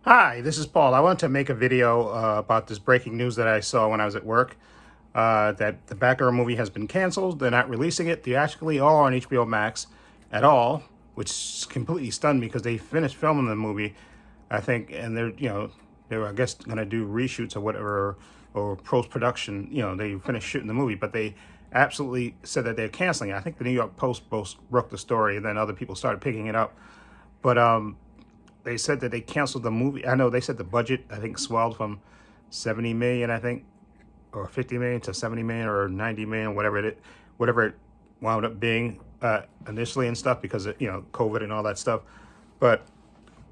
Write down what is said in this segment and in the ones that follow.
Hi, this is Paul. I wanted to make a video about this breaking news that I saw when I was at work, that the Batgirl movie has been canceled. They're not releasing it theatrically or on HBO Max at all, which completely stunned me because they finished filming the movie, I think, and they were, I guess, going to do reshoots or whatever, or post-production. They finished shooting the movie, but they absolutely said that they're canceling it. I think the New York Post broke the story, and then other people started picking it up. But they said that they canceled the movie. I know they said the budget, I think, swelled from 70 million, I think, or 50 million to 70 million or 90 million, whatever it wound up being initially and stuff because of, COVID and all that stuff. But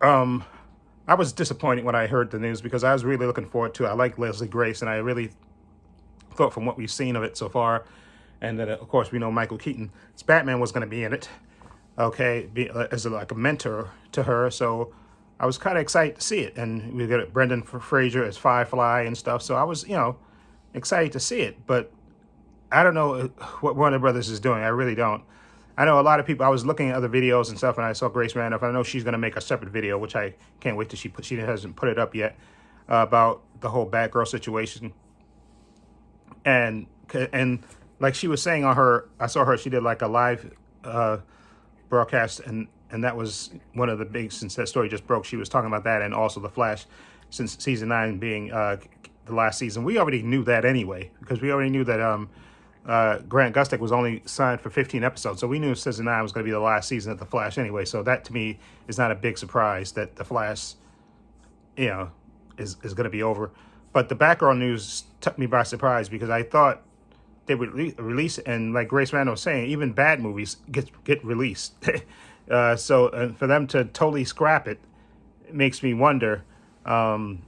I was disappointed when I heard the news because I was really looking forward to it. I like Leslie Grace, and I really thought from what we've seen of it so far, and that, of course, we know Michael Keaton's Batman was going to be in it, okay, as like a mentor to her. So I was kind of excited to see it, and we got Brendan Fraser as Firefly and stuff. So I was, excited to see it. But I don't know what Warner Brothers is doing. I really don't. I know a lot of people. I was looking at other videos and stuff, and I saw Grace Randolph. I know she's going to make a separate video, which I can't wait till she hasn't put it up yet, about the whole Batgirl situation. And like she was saying I saw her. She did like a live broadcast, and that was one of the big, since that story just broke, she was talking about that, and also the Flash, since season 9 being the last season. We already knew that anyway, because we already knew that Grant Gustin was only signed for 15 episodes, so we knew season 9 was going to be the last season of the Flash anyway. So that to me is not a big surprise that the Flash, is going to be over. But the Batgirl news took me by surprise because I thought they would release it, and like Grace Randall was saying, even bad movies get released. So for them to totally scrap it, makes me wonder. Either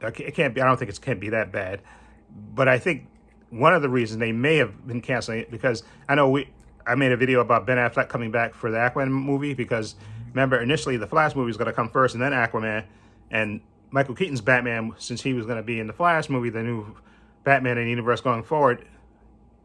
it can't be. I don't think it can't be that bad, but I think one of the reasons they may have been canceling it, because I know I made a video about Ben Affleck coming back for the Aquaman movie, because remember initially the Flash movie was going to come first and then Aquaman, and Michael Keaton's Batman, since he was going to be in the Flash movie, the new Batman in the universe going forward,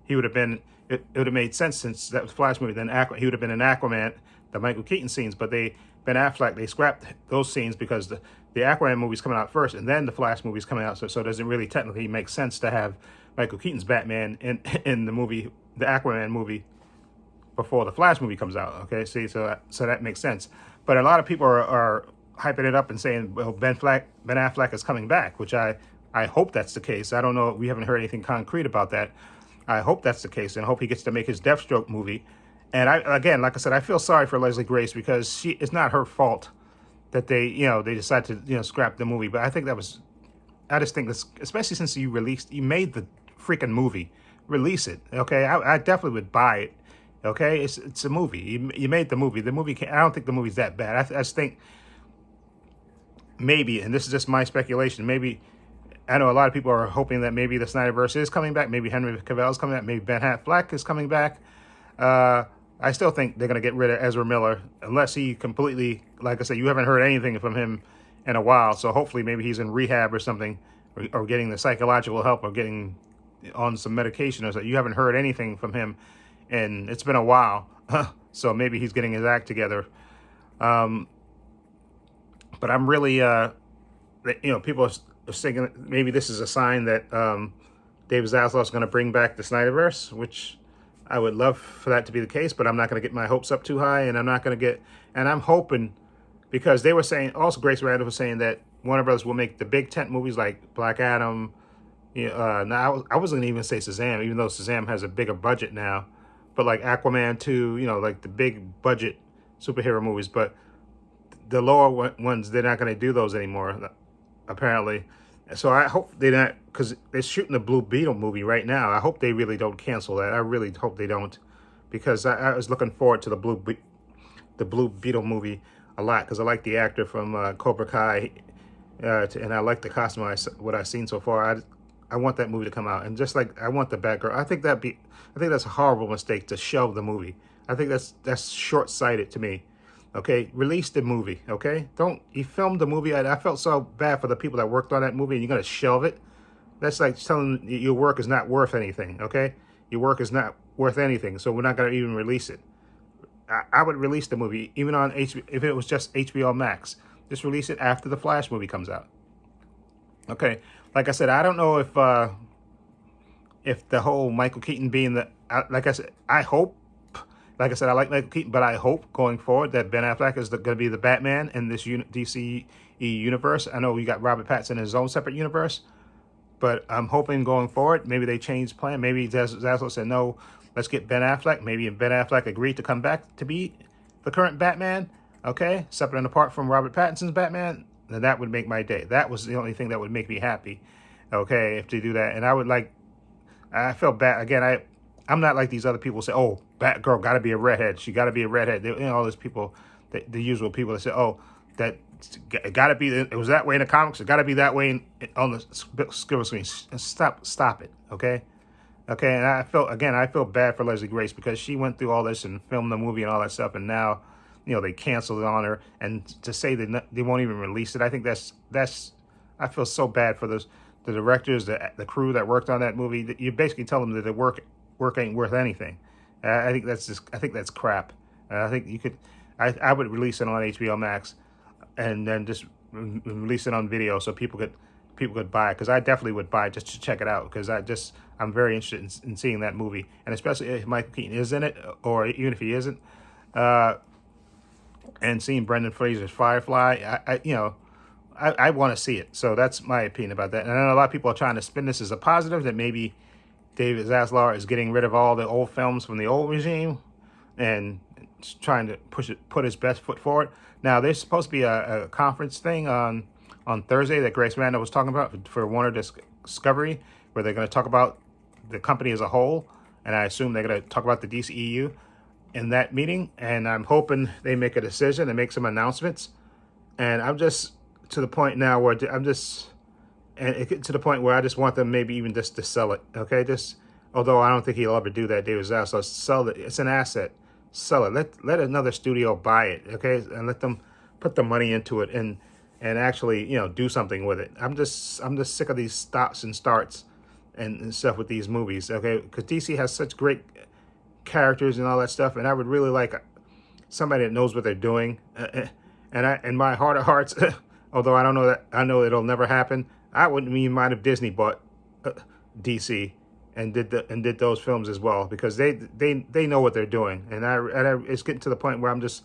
he would have been, it would have made sense, since that was Flash movie, then he would have been in Aquaman, the Michael Keaton scenes. But Ben Affleck, they scrapped those scenes because the Aquaman movie's coming out first and then the Flash movie's coming out, so it doesn't really technically make sense to have Michael Keaton's Batman in the movie, the Aquaman movie, before the Flash movie comes out. Okay, see, so that makes sense. But a lot of people are hyping it up and saying, well, Ben Affleck is coming back, which I hope that's the case. I don't know. We haven't heard anything concrete about that. I hope that's the case, and I hope he gets to make his Deathstroke movie. And again, like I said, I feel sorry for Leslie Grace, because it's not her fault that they decided to, scrap the movie. But I think I just think this, especially since you made the freaking movie, release it. Okay, I definitely would buy it. Okay, it's a movie. You made the movie. The movie I don't think the movie's that bad. I just think maybe, and this is just my speculation, maybe, I know a lot of people are hoping that maybe the Snyderverse is coming back, maybe Henry Cavill is coming back, maybe Ben Affleck is coming back. I still think they're going to get rid of Ezra Miller, unless he completely, like I said, you haven't heard anything from him in a while, so hopefully maybe he's in rehab or something, or getting the psychological help, or getting on some medication or something. You haven't heard anything from him, and it's been a while, so maybe he's getting his act together. But I'm really, people are thinking maybe this is a sign that David Zaslav is going to bring back the Snyderverse, which I would love for that to be the case, but I'm not going to get my hopes up too high, and I'm hoping, because they were saying, also Grace Randall was saying that Warner Brothers will make the big tent movies like Black Adam. Now I wasn't going to even say Shazam, even though Shazam has a bigger budget now, but like Aquaman 2, like the big budget superhero movies. But the lower ones, they're not going to do those anymore, apparently. So I hope they're not, because they're shooting the Blue Beetle movie right now. I hope they really don't cancel that. I really hope they don't, because I was looking forward to the Blue Beetle movie a lot, because I like the actor from Cobra Kai, and I like the costume. What I've seen so far. I want that movie to come out, and just like I want the Batgirl. I think that's a horrible mistake to shelve the movie. I think that's short-sighted to me. Okay, release the movie. Okay, you filmed the movie. I felt so bad for the people that worked on that movie, and you're gonna shelve it. That's like telling your work is not worth anything. Okay, your work is not worth anything, so we're not gonna even release it. I would release the movie even on if it was just HBO Max. Just release it after the Flash movie comes out. Okay, like I said, I don't know if the whole Michael Keaton being like I said, I hope, like I said, I like Michael Keaton, but I hope going forward that Ben Affleck is going to be the Batman in this DC universe. I know we got Robert Pattinson in his own separate universe, but I'm hoping going forward, maybe they change plan. Maybe Zaslav said, no, let's get Ben Affleck. Maybe Ben Affleck agreed to come back to be the current Batman, okay, separate and apart from Robert Pattinson's Batman, then that would make my day. That was the only thing that would make me happy, okay, if they do that. And I felt bad. Again, I'm not like these other people say, oh, Batgirl got to be a redhead. She got to be a redhead. All those people, the usual people that say, oh, that it got to be, it was that way in the comics. It got to be that way on the silver screen. Stop it, okay? Okay, and I feel bad for Leslie Grace because she went through all this and filmed the movie and all that stuff, and now, they canceled it on her. And to say that they won't even release it, I think I feel so bad for the directors, the crew that worked on that movie. You basically tell them that their work ain't worth anything. I think that's crap. I think I would release it on HBO Max, and then just release it on video so people could buy it, because I definitely would buy it just to check it out, because I'm very interested in seeing that movie, and especially if Michael Keaton is in it, or even if he isn't, and seeing Brendan Fraser's Firefly, I want to see it. So that's my opinion about that. And I know a lot of people are trying to spin this as a positive, that maybe David Zaslav is getting rid of all the old films from the old regime and trying to put his best foot forward. Now, there's supposed to be a conference thing on Thursday that Grace Randall was talking about for Warner Discovery, where they're going to talk about the company as a whole, and I assume they're going to talk about the DCEU in that meeting, and I'm hoping they make a decision and make some announcements. And I'm just to the point now where to the point where I just want them maybe even just to sell it, okay? Although I don't think he'll ever do that, David Zaslav. So sell it. It's an asset. Sell it. Let another studio buy it, okay? And let them put the money into it and actually, do something with it. I'm just sick of these stops and starts and stuff with these movies, okay? Because DC has such great characters and all that stuff, and I would really like somebody that knows what they're doing. And in my heart of hearts, although I know it'll never happen, I wouldn't even mind if Disney bought DC and did those films as well, because they know what they're doing, and it's getting to the point where I'm just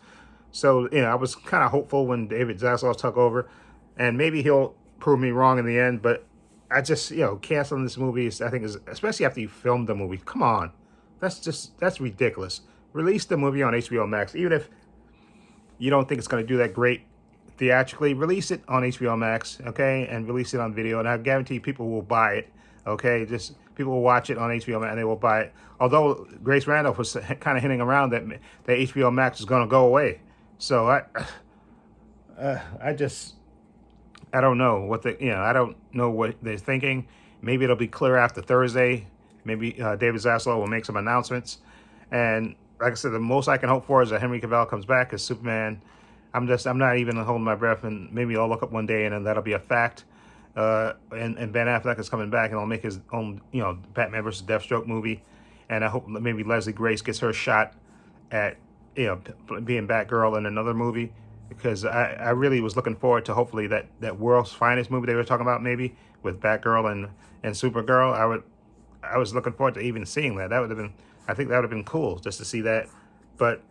so I was kind of hopeful when David Zaslav took over, and maybe he'll prove me wrong in the end. But I just canceling this movie I think is, especially after you filmed the movie. Come on, that's ridiculous. Release the movie on HBO Max, even if you don't think it's going to do that great theatrically. Release it on HBO Max, okay, and release it on video, and I guarantee people will buy it, okay? Just people will watch it on HBO Max and they will buy it. Although Grace Randolph was kind of hinting around that HBO Max is going to go away, so I don't know what I don't know what they're thinking. Maybe it'll be clear after Thursday. Maybe David Zaslav will make some announcements, and like I said, the most I can hope for is that Henry Cavill comes back as Superman. I'm not even holding my breath, and maybe I'll look up one day and then that'll be a fact. And Ben Affleck is coming back, and I'll make his own, Batman versus Deathstroke movie. And I hope maybe Leslie Grace gets her shot at, being Batgirl in another movie, because I really was looking forward to hopefully that World's Finest movie they were talking about, maybe with Batgirl and Supergirl. I was looking forward to even seeing that. I think that would have been cool just to see that. But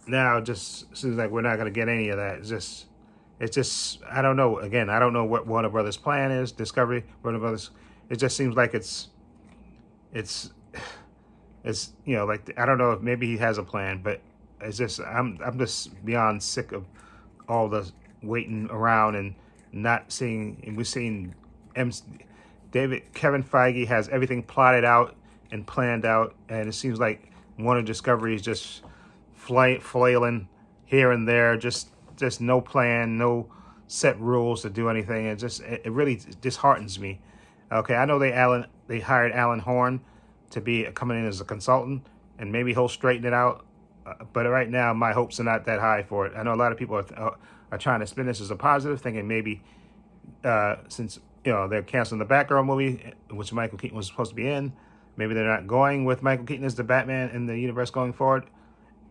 now it just seems like we're not going to get any of that. It's just, I don't know. Again, I don't know what Warner Brothers' plan is, Discovery, Warner Brothers. It just seems like it's like, I don't know if maybe he has a plan, but it's just, I'm just beyond sick of all the waiting around and not seeing, and we're seeing Kevin Feige has everything plotted out and planned out, and it seems like Warner Discovery is just flailing here and there, just no plan, no set rules to do anything. It really disheartens me. Okay, I know they hired Alan Horn to be coming in as a consultant, and maybe he'll straighten it out. But right now, my hopes are not that high for it. I know a lot of people are trying to spin this as a positive, thinking maybe since they're canceling the Batgirl movie, which Michael Keaton was supposed to be in, maybe they're not going with Michael Keaton as the Batman in the universe going forward.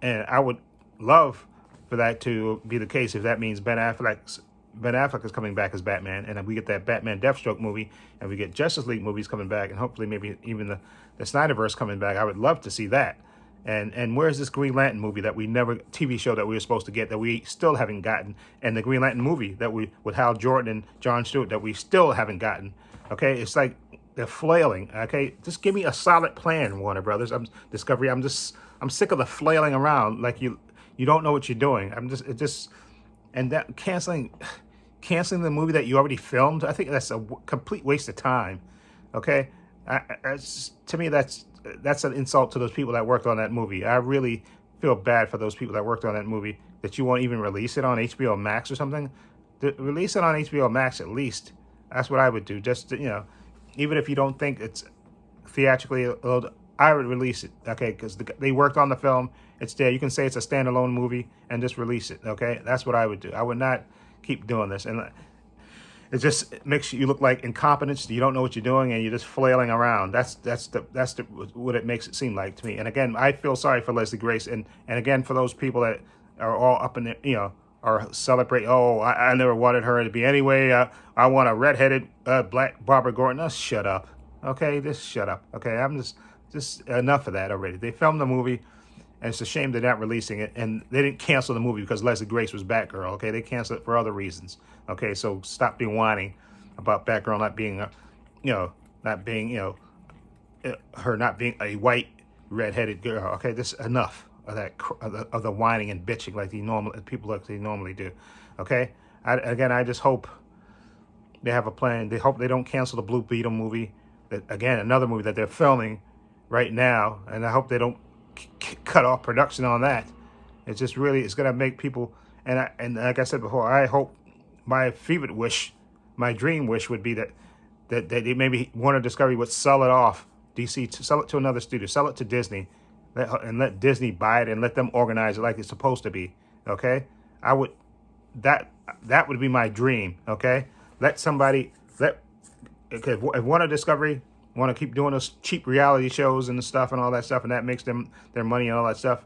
And I would love for that to be the case if that means Ben Affleck is coming back as Batman, and we get that Batman Deathstroke movie, and we get Justice League movies coming back, and hopefully maybe even the Snyderverse coming back. I would love to see that. And where's this Green Lantern movie that we never, TV show that we were supposed to get that we still haven't gotten, and the Green Lantern movie that we, with Hal Jordan and Jon Stewart, that we still haven't gotten. Okay, it's like they're flailing. Okay, just give me a solid plan, Warner Brothers. Discovery. I'm sick of the flailing around like you don't know what you're doing. And that canceling the movie that you already filmed. I think that's a complete waste of time. Okay, to me that's an insult to those people that worked on that movie. I really feel bad for those people that worked on that movie, that you won't even release it on HBO Max or something. Release it on HBO Max at least. That's what I would do. Just even if you don't think it's theatrically, I would release it. Okay, because they worked on the film. It's there. You can say it's a standalone movie and just release it. Okay, that's what I would do. I would not keep doing this, and it makes you look like incompetence. You don't know what you're doing, and you're just flailing around. That's what it makes it seem like to me. And again, I feel sorry for Leslie Grace, and again for those people that are all up in the, or celebrate. Oh, I never wanted her to be anyway. I want a redheaded black Barbara Gordon. Oh, shut up. Okay, just shut up. Okay, I'm just enough of that already. They filmed the movie, and it's a shame they're not releasing it. And they didn't cancel the movie because Leslie Grace was Batgirl. Okay, they canceled it for other reasons. Okay, so stop being whining about Batgirl not being, her not being a white redheaded girl. Okay, this enough of that of the whining and bitching like they normally do. Okay, I just hope they have a plan. They hope they don't cancel the Blue Beetle movie. That, again, another movie that they're filming right now, and I hope they don't cut off production on that. It's just really, it's gonna make people, and like I said before, I hope, my fevered wish, my dream wish would be that they maybe Warner Discovery would sell it off, DC, to sell it to another studio, sell it to Disney, and let Disney buy it and let them organize it like it's supposed to be. Okay, that would be my dream. Okay, if Warner Discovery want to keep doing those cheap reality shows and stuff and all that stuff, and that makes them their money and all that stuff,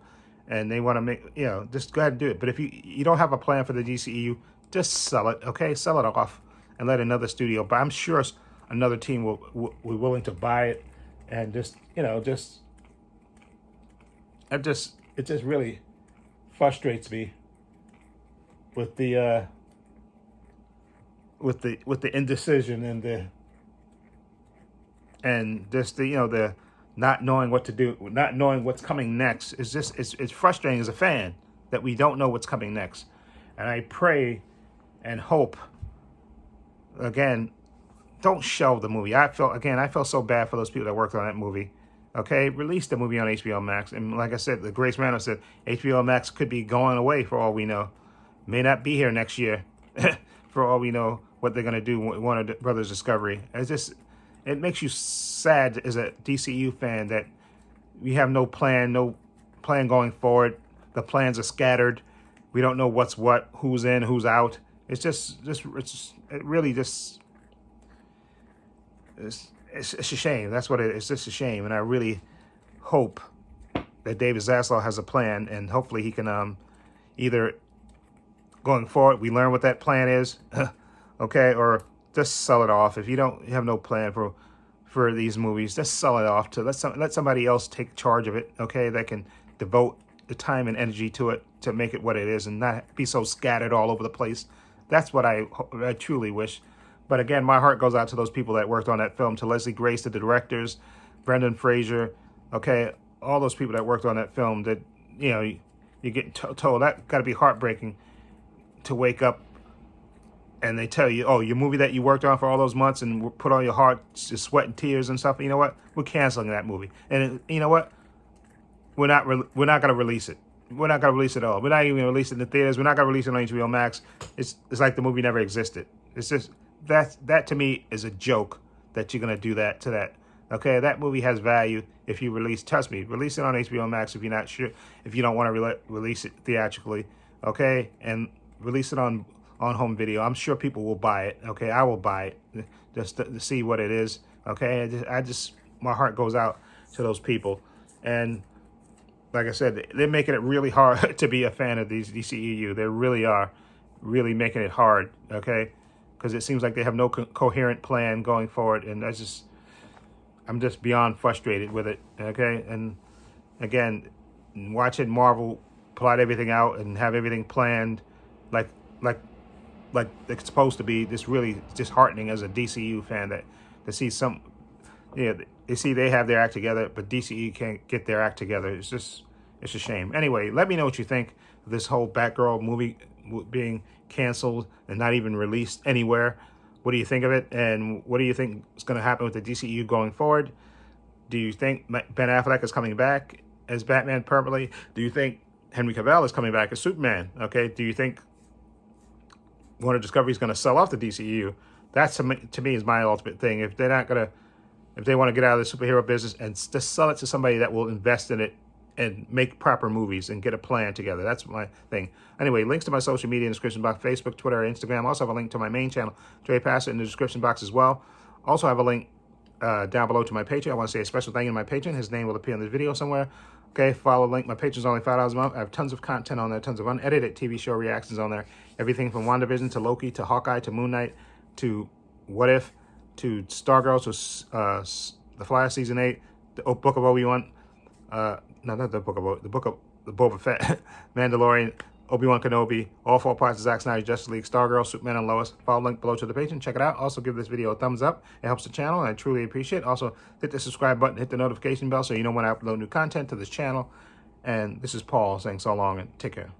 and they want to make, just go ahead and do it. But if you don't have a plan for the DCEU, just sell it. Okay, sell it off and let another studio buy. I'm sure another team will be willing to buy it, and it just really frustrates me with the indecision and the not knowing what to do, not knowing what's coming next. It's frustrating as a fan that we don't know what's coming next. And I pray and hope, again, don't shelve the movie. I felt so bad for those people that worked on that movie. Okay, release the movie on HBO Max. And like I said, the Grace Randall said HBO Max could be going away for all we know. May not be here next year for all we know what they're going to do with Warner Brothers Discovery. It makes you sad as a DCU fan that we have no plan going forward. The plans are scattered. We don't know what's what, who's in, who's out. It's a shame. That's what it is. It's just a shame. And I really hope that David Zaslav has a plan, and hopefully he can either going forward, we learn what that plan is, okay, or just sell it off. If you have no plan for these movies, just sell it off to let somebody else take charge of it, okay, that can devote the time and energy to it to make it what it is and not be so scattered all over the place. That's what I truly wish. But again, my heart goes out to those people that worked on that film, to Leslie Grace, to the directors, Brendan Fraser, okay, all those people that worked on that film that, you get told. That got to be heartbreaking to wake up and they tell you, oh, your movie that you worked on for all those months and put all your heart, your sweat and tears and stuff, you know what? We're canceling that movie. And you know what? We're not going to release it. We're not going to release it at all. We're not even going to release it in the theaters. We're not going to release it on HBO Max. It's like the movie never existed. It's just, that to me is a joke that you're going to do that to that. Okay, that movie has value if you trust me, release it on HBO Max if you're not sure, if you don't want to release it theatrically, okay? And release it on home video. I'm sure people will buy it, okay? I will buy it just to see what it is, okay? My heart goes out to those people. And like I said, they're making it really hard to be a fan of these DCEU. They really are really making it hard, okay? Because it seems like they have no coherent plan going forward, and I'm just beyond frustrated with it, okay? And again, watching Marvel plot everything out and have everything planned like like it's supposed to be, this really disheartening as a DCU fan, that to see some, you see they have their act together, but DCE can't get their act together. It's a shame. Anyway, let me know what you think of this whole Batgirl movie being canceled and not even released anywhere. What do you think of it? And what do you think is going to happen with the DCU going forward? Do you think Ben Affleck is coming back as Batman permanently? Do you think Henry Cavill is coming back as Superman? Okay. Do you think Warner Discovery is going to sell off the DCU? That's to me is my ultimate thing. If they're not going to, if they want to get out of the superhero business and just sell it to somebody that will invest in it and make proper movies and get a plan together. That's my thing. Anyway, links to my social media in the description box, Facebook, Twitter, Instagram. Also have a link to my main channel, Trepacer, in the description box as well. Also have a link down below to my Patreon. I want to say a special thank you to my patron. His name will appear in this video somewhere. Okay, follow the link. My Patreon's only $5 a month. I have tons of content on there, tons of unedited TV show reactions on there. Everything from WandaVision to Loki to Hawkeye to Moon Knight to What If to Stargirl to The Flash Season 8, the Book of Obi-Wan, no, not the Book of, the Book of the Boba Fett, Mandalorian, Obi-Wan Kenobi, all 4 parts of Zack Snyder's Justice League, Stargirl, Superman, and Lois. Follow the link below to the page and check it out. Also, give this video a thumbs up. It helps the channel, and I truly appreciate it. Also, hit the subscribe button, hit the notification bell so you know when I upload new content to this channel. And this is Paul saying so long and take care.